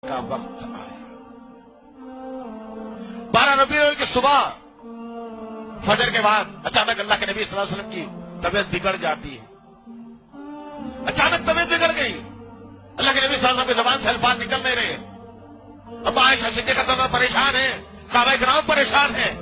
کا وقت آیا۔ 12 ربیع الاول کی صبح فجر کے بعد اچانک اللہ کے نبی صلی اللہ علیہ وسلم کی طبیعت بگڑ جاتی ہے۔ اچانک طبیعت بگڑ گئی، اللہ کے نبی صلی اللہ علیہ وسلم کی زبان سے الفاظ نکل نہیں رہے۔ اب عائشہ صدیقہ پریشان ہے، صحابہ کرام پریشان ہیں۔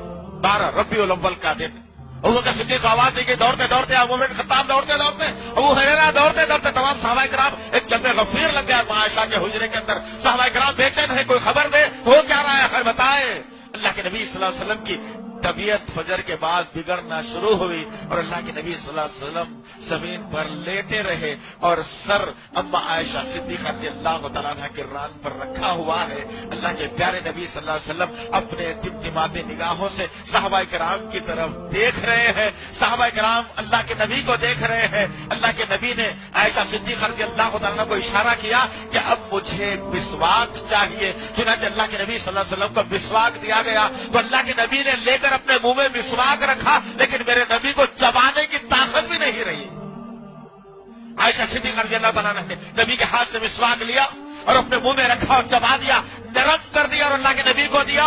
12 ربیع الاول کا دن ابو بکر صدیق آواز دی کہ دوڑتے دوڑتے ابو بکر خطاب دوڑتے دوڑتے ابو ہریرہ دوڑتے دوڑتے تمام صحابہ کرام ایک جنب غفیر لگ گیا عائشہ کے حجرے کے اندر۔ صحابہ کرام بے چین ہے، کوئی خبر دے، ہو کیا رہا ہے، خیر بتائے۔ اللہ کے نبی صلی اللہ علیہ وسلم کی طبیعت فجر کے بعد بگڑنا شروع ہوئی اور اللہ کے نبی صلی اللہ علیہ وسلم زمین پر لیٹے رہے اور سر اما عائشہ صدیقہ رضی اللہ تعالیٰ عنہ کے ران پر رکھا ہوا ہے۔ اللہ کے پیارے نبی صلی اللہ علیہ وسلم اپنے ٹمٹماتی نگاہوں سے صحابہ کرام کی طرف دیکھ رہے ہیں۔ صحابہ کرام اللہ کے نبی کو دیکھ رہے ہیں۔ اللہ کے نبی نے عائشہ صدیقہ رضی اللہ تعالیٰ عنہ کو اشارہ کیا کہ اب مجھے مسواک چاہیے۔ چنانچہ اللہ کے نبی صلی اللہ علیہ وسلم کو مسواک دیا گیا تو اللہ کے نبی نے لے کر اپنے منہ میں مسواک رکھا، لیکن میرے نبی کو چبانے کی طاقت بھی نہیں رہی۔ عائشہ صدیقہ رضی اللہ تعالیٰ عنہ نے نبی کے ہاتھ سے مسواک لیا اور اپنے منہ میں رکھا اور چبا دیا، نرم کر دیا اور اللہ کے نبی کو دیا۔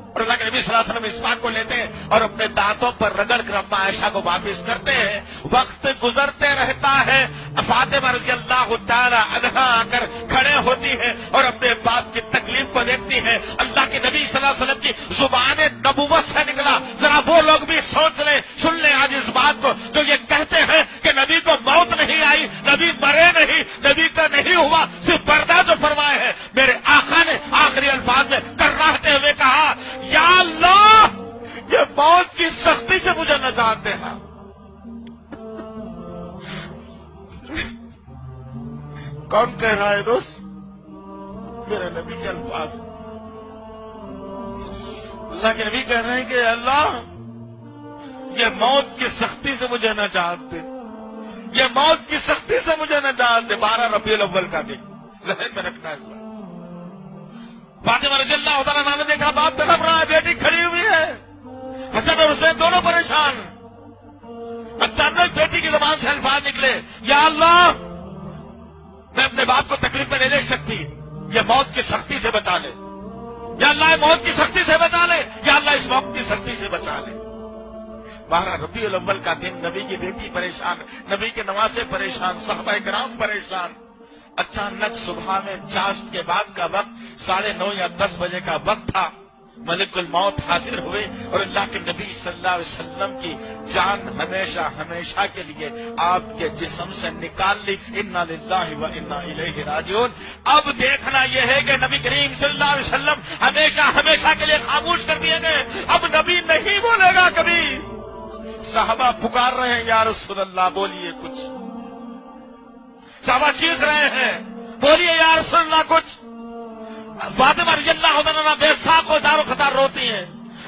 اور اللہ کے نبی صلی اللہ علیہ وسلم مسواک کو لیتے اور اپنے دانتوں پر رگڑ کر اما عائشہ کو واپس کرتے ہیں۔ وقت گزرتے رہتا ہے، فاطمہ رضی اللہ تعالی عنہا آ کر کھڑے ہوتی ہے اور اپنے باپ کی تکلیف کو دیکھتی ہے۔ اللہ کے نبی صلی اللہ علیہ وسلم کی زبان نبوت سے نکلا، ذرا وہ لوگ بھی سوچ لیں، سن لیں آج اس بات کو جو یہ کہتے ہیں کہ نبی کو موت نہیں آئی، نبی مرے نہیں، نبی کا نہیں ہوا، صرف پردہ جو فرمائے ہیں۔ میرے آقا نے آخری الفاظ میں کراہتے ہوئے کہا، یا اللہ یہ موت کی سختی سے مجھے نجات دینا۔ کون کہہ رہا ہے دوست؟ میرے نبی کے الفاظ۔ اللہ کے نبی کہہ رہے ہیں کہ اللہ یہ موت کی سختی سے مجھے نجات دے، یہ موت کی سختی سے مجھے نجات دے۔ 12 ربیع الاول کا دن ذہن میں رکھنا ہے۔ فاطمہ رضی اللہ تعالیٰ عنہ نے دیکھا باپ تڑپ رہا ہے، بیٹی کھڑی ہوئی ہے، حسن اور حسین دونوں پریشان۔ اچانک بیٹی کی زبان سے الفاظ نکلے، یا اللہ میں اپنے باپ کو تکلیف میں نہیں دیکھ سکتی، یہ موت کی سختی سے بچا لے، یا اللہ موت کی سختی سے بچا لے، یا اللہ اس موت کی سختی سے بچا لے۔ 12 ربیع الاول کا دن، نبی کی بیٹی پریشان، نبی کے نواسے پریشان، صحابہ کرام پریشان۔ اچانک صبح میں چاشت کے بعد کا وقت 9:30 یا 10 بجے کا وقت تھا، ملک الموت حاضر ہوئے اور اللہ کے نبی صلی اللہ علیہ وسلم کی جان ہمیشہ ہمیشہ کے لیے آپ کے جسم سے نکال لی۔ انا للہ و انا الیہ راجعون۔ اب دیکھنا یہ ہے کہ نبی کریم صلی اللہ علیہ وسلم ہمیشہ ہمیشہ کے لیے خاموش کر دیے گئے، اب نبی نہیں بولے گا کبھی۔ صحابہ پکار رہے ہیں، یا رسول اللہ بولیے کچھ۔ صحابہ چیخ رہے ہیں، بولیے یا رسول اللہ کچھ۔ فاطمہ رضی اللہ تعالیٰ بے ساق و دار و خطار روتی ہیں،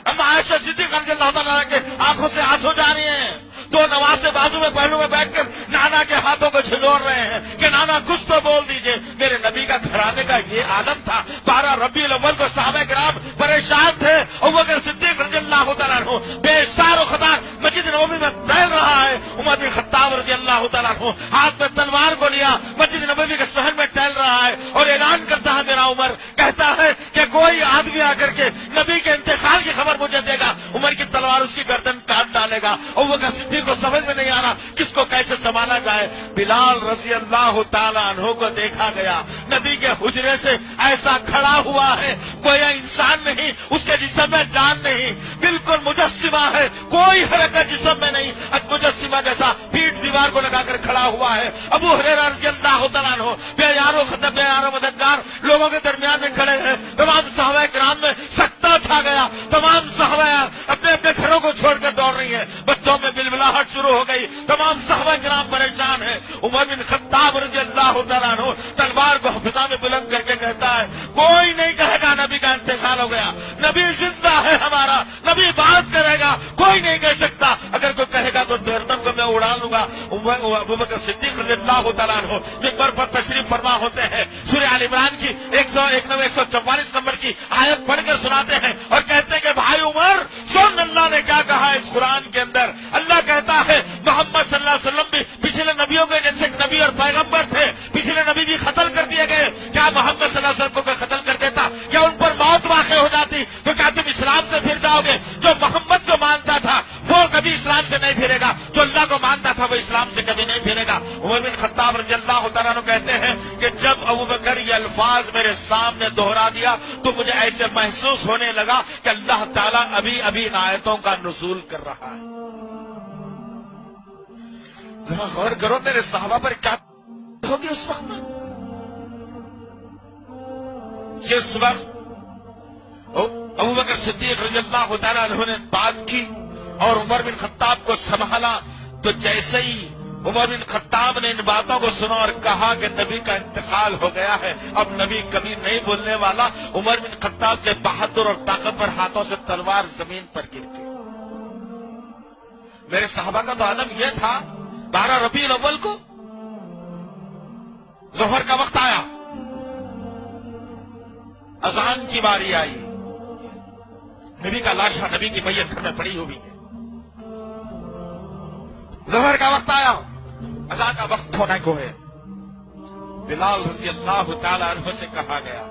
اما عائشہ صدیقہ رضی اللہ تعالیٰ کے آنکھوں سے آنسو جا رہی ہیں۔ دو نواسے بازو میں پہلو میں بیٹھ کر نانا کے ہاتھوں کو جھنجھوڑ رہے ہیں کہ نانا کچھ تو بول دیجئے۔ میرے نبی کا گھرانے کا یہ عالم تھا۔ 12 ربیع الاول کو صحابہ کرام پریشان تھے۔ ابو بکر صدیق رضی اللہ تعالیٰ عنہ بے سار و خطار مسجد نبوی میں ٹہل رہا ہے۔ عمر بن خطاب رضی اللہ تعالیٰ عنہ ہاتھ میں تلوار کو لیا مسجد نبوی کے صحن میں ٹہل رہا ہے اور اعلان کرتا ہے، میرا عمر کہتا ہے کہ کوئی آدمی آ کر کے نبی کے انتقال کی خبر مجھے دے گا، عمر کی تلوار اس کی گردن کاٹ ڈالے گا۔ ابو بکر صدیق کو سمجھ میں نہیں آ رہا کس کو کیسے سنبھالا جائے۔ بلال رضی اللہ تعالیٰ عنہ کو دیکھا گیا، نبی کے حجرے سے ایسا کھڑا ہوا ہے، کوئی انسان نہیں، اس کے جسم میں جان نہیں، بالکل مجسمہ ہے، کوئی حرکت جسم میں نہیں، مجسمہ جیسا پیٹ دیوار کو لگا کر کھڑا ہوا ہے۔ ابو ہریرہ رضی اللہ تعالیٰ عنہ بے یار و خطر بے یار و مددگار لوگوں کے درمیان میں کھڑے ہیں۔ تمام صحابہ کرام میں سکتہ چھا گیا، تمام صحابہ اپنے اپنے گھروں کو چھوڑ کر دوڑ رہی ہیں، بچوں میں بلبلاہٹ شروع ہو گئی، تمام صحابہ کرام پریشان ہیں۔ عمر بن خطاب رضی اللہ تعالیٰ عنہ تلوار کو فضا میں بلند کر کے کہتا ہے، کوئی نہیں کہے گا نبی کا انتقال ہو گیا، نبی زندہ ہے ہمارا، نبی بات کرے گا، کوئی نہیں کہہ سکتا، اگر کوئی کہے گا تو گردن کو میں اڑا لوں گا۔ ابو بکر صدیق رضی اللہ تعالیٰ عنہ منبر پر تشریف فرما ہوتے ہیں، سورہ آل عمران کی 144 نمبر کی آیت پڑھ کر سناتے ہیں اور کہتے ہیں کہ بھائی عمر سن اللہ نے کیا کہا اس قرآن کے اندر۔ اللہ کہتا ہے محمد صلی اللہ علیہ وسلم بھی پچھلے نبیوں کے جیسے نبی اور پیغمبر تھے، پچھلے نبی بھی قتل کر دیے گئے، کیا محمد صلی اللہ علیہ وسلم کو قتل کہتے ہیں کہ جب ابو بکر یہ الفاظ میرے سامنے دہرا دیا تو مجھے ایسے محسوس ہونے لگا کہ اللہ تعالیٰ ابھی ابھی ان آیتوں کا نزول کر رہا ہے۔ ذرا غور کرو میرے صحابہ پر کیا ہوگی اس وقت میں، جس وقت ابو بکر صدیق رضی اللہ تعالیٰ عنہ نے بات کی اور عمر بن خطاب کو سنبھالا، تو جیسے ہی عمر بن خطاب نے ان باتوں کو سنا اور کہا کہ نبی کا انتقال ہو گیا ہے، اب نبی کبھی نہیں بولنے والا، عمر بن خطاب کے بہادر اور طاقتور ہاتھوں سے تلوار زمین پر گر گئی۔ میرے صحابہ کا تو عالم یہ تھا، 12 ربیع الاول کو ظہر کا وقت آیا، اذان کی باری آئی، نبی کا لاشا نبی کی میت گھر میں پڑی ہوئی ہے، ظہر کا وقت آیا، اذان کا وقت ہونے کو ہے۔ بلال رضی اللہ تعالی عنہ سے کہا گیا،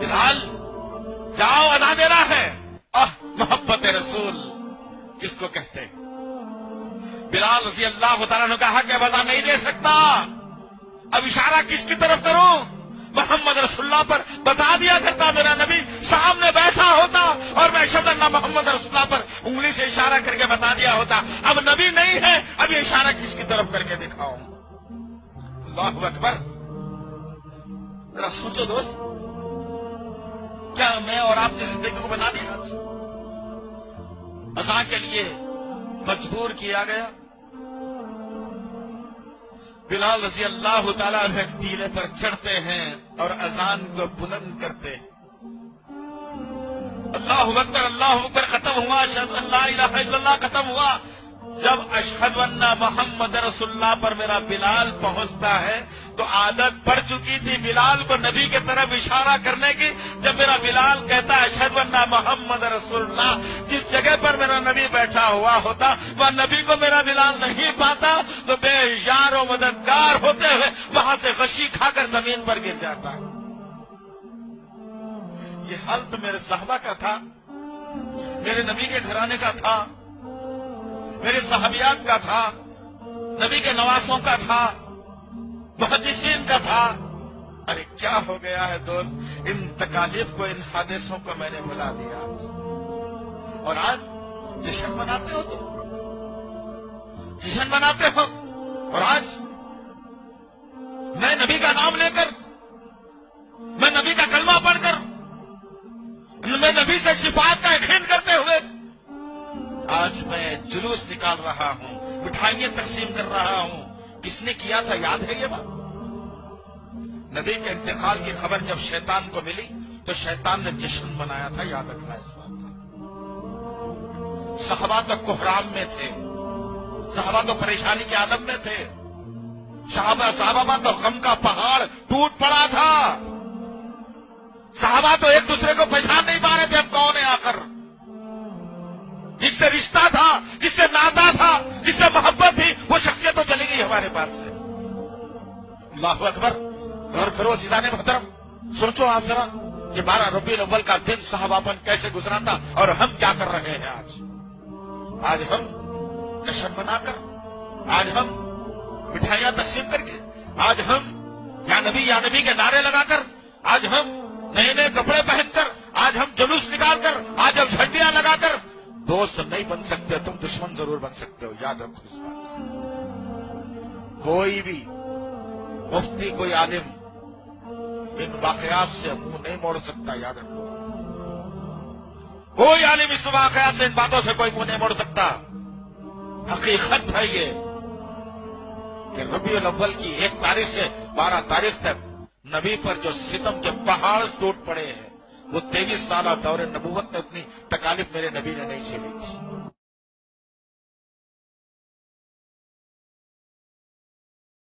بلال جاؤ اذان دینا ہے۔ محبت رسول کس کو کہتے ہیں؟ بلال رضی اللہ تعالیٰ عنہ کہا کہ اذان نہیں دے سکتا، اب اشارہ کس کی طرف کروں؟ محمد رسول اللہ پر بتا دیا کرتا، میرا نبی سامنے بیٹھا ہوتا اور میں اشہد ان محمد رسول اللہ پر انگلی سے اشارہ کر کے بتا دیا ہوتا۔ اب نبی نہیں ہے، اب یہ اشارہ کس کی طرف کر کے دکھاؤں؟ اللہ اکبر۔ ذرا سوچو دوست، کیا میں اور آپ نے زندگی کو بنا دیا؟ اذان کے لیے مجبور کیا گیا۔ بلال رضی اللہ تعالیٰ عنہ ٹیلے پر چڑھتے ہیں اور اذان کو بلند کرتے ہیں۔ اللہ اکبر اللہ اکبر ختم ہوا، اشہد ان لا الہ الا اللہ ختم ہوا۔ جب اشہد ان محمد رسول اللہ پر میرا بلال پہنچتا ہے تو عادت پڑ چکی تھی بلال کو نبی کی طرف اشارہ کرنے کی۔ جب میرا بلال کہتا ہے اشہد ان محمد رسول اللہ، جس جگہ پر میرا نبی بیٹھا ہوا ہوتا وہ نبی کو میرا بلال نہیں پاتا تو بے یار و مددگار ہوتے ہوئے وہاں سے غشی کھا کر زمین پر گر جاتا۔ یہ حال تو میرے صحابہ کا تھا، میرے نبی کے گھرانے کا تھا، میرے صحابیات کا تھا، نبی کے نواسوں کا تھا، محدثین کا تھا۔ ارے کیا ہو گیا ہے دوست، ان تکالیف کو، ان حادثوں کو میں نے بھلا دیا اور آج جشن مناتے ہو، تو جشن مناتے ہو، اور آج میں نبی کا نام لے کر، میں نبی کا کلمہ پڑھ کر، میں نبی سے شفاعت کا یقین کرتے ہوئے آج میں جلوس نکال رہا ہوں، مٹھائیاں تقسیم کر رہا ہوں۔ کس نے کیا تھا یاد ہے یہ بات؟ نبی کے انتقال کی خبر جب شیطان کو ملی تو شیطان نے جشن منایا تھا، یاد رکھنا اس بات کا۔ صحابہ تو کوہرام میں تھے، صحابہ تو پریشانی کے عالم میں تھے، صحابہ تو غم کا پہاڑ ٹوٹ پڑا تھا، صحابہ تو ایک دوسرے کو پہچان نہیں پا رہے تھے اب کون ہے آخر، جس سے رشتہ تھا، جس سے ناتا تھا، جس سے محبت تھی، وہ شخصیت تو چلی گئی ہمارے پاس سے۔ اللہ اکبر۔ اور پھر وہ عزیزان محترم، سوچو آپ ذرا، یہ 12 ربیع الاول کا دن صحابہ پر کیسے گزرا تھا اور ہم کیا کر رہے ہیں آج؟ آج ہم جشن منا کر، آج ہم مٹھائیاں تقسیم کر کے، آج ہم یا نبی کے نعرے لگا کر، آج ہم نئے نئے کپڑے پہن کر، آج ہم جلوس نکال کر، آج ہم جھنڈیاں لگا کر دوست نہیں بن سکتے، تم دشمن ضرور بن سکتے ہو، یاد رکھو اس بات کو۔ کوئی بھی مفتی، کوئی عالم ان واقعات سے منہ نہیں موڑ سکتا، یاد رکھو۔ کوئی عالم اس واقعات سے، ان باتوں سے کوئی منہ نہیں موڑ سکتا۔ حقیقت ہے یہ کہ ربیع الاول کی 1 تاریخ سے 12 تاریخ تک نبی پر جو ستم کے پہاڑ ٹوٹ پڑے ہیں، وہ 23 سالہ دور نبوت میں اتنی تکالیف میرے نبی نے نہیں جھیلی تھی۔